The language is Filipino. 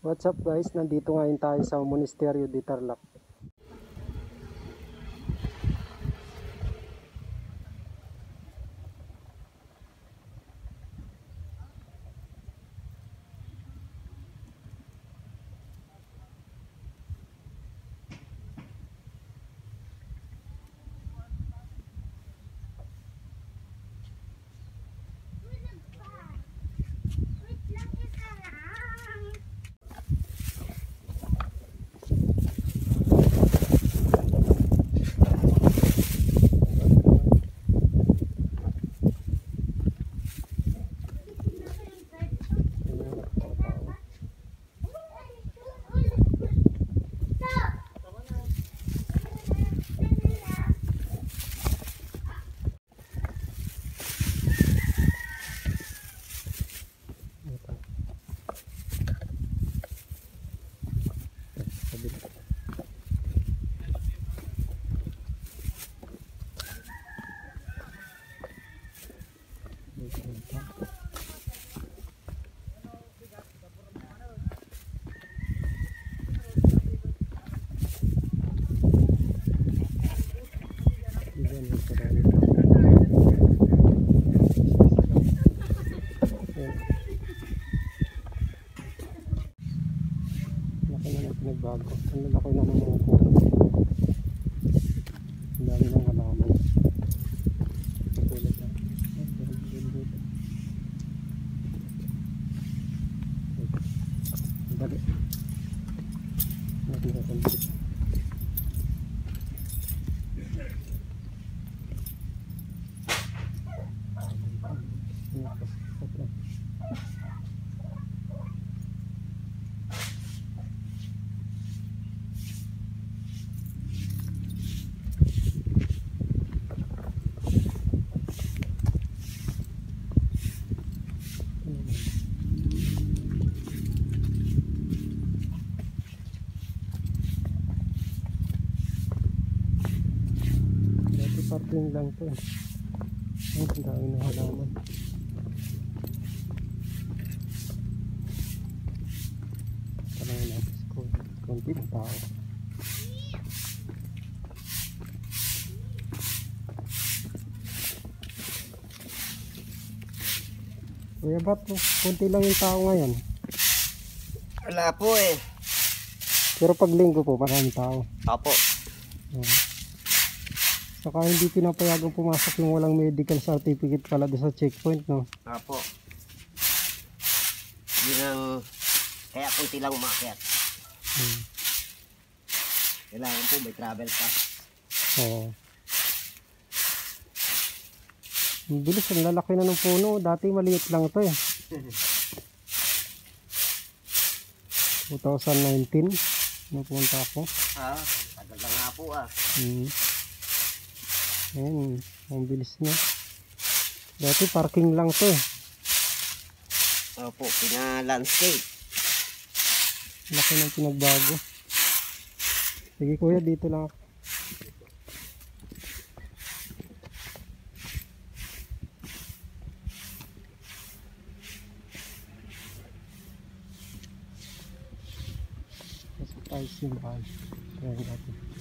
What's up guys, nandito ngayon tayo sa Monasterio de Tarlac. Nagbago. Ang lalaki na ng mga puno. Ang dami ng halaman. Katulad na. Ang dali. Natin natin dito. Parking lang to. Ang dami ng halaman. Talangin natin sa konti ng tao. Kuya Bat, konti lang yung tao ngayon. Wala po eh. Pero pag linggo po, maraming tao. Apo. Saka hindi pinapayagang pumasok yung walang medical certificate pala doon sa checkpoint, no? Apo. Yun ang kaya kunti lang umakyat. Kailangan po may travel pass. Oo. Ang bilis, ang lalaki na ng puno. Dati maliit lang ito eh. 2019 napunta ako. Tagal lang nga po ah. Ayan, ang bilis na. Dati parking lang to eh. Opo, pina-landscape. Laki ng pinagbago. Sige kuya, dito lang ako. Pasok tayo simbahan. Ayan natin.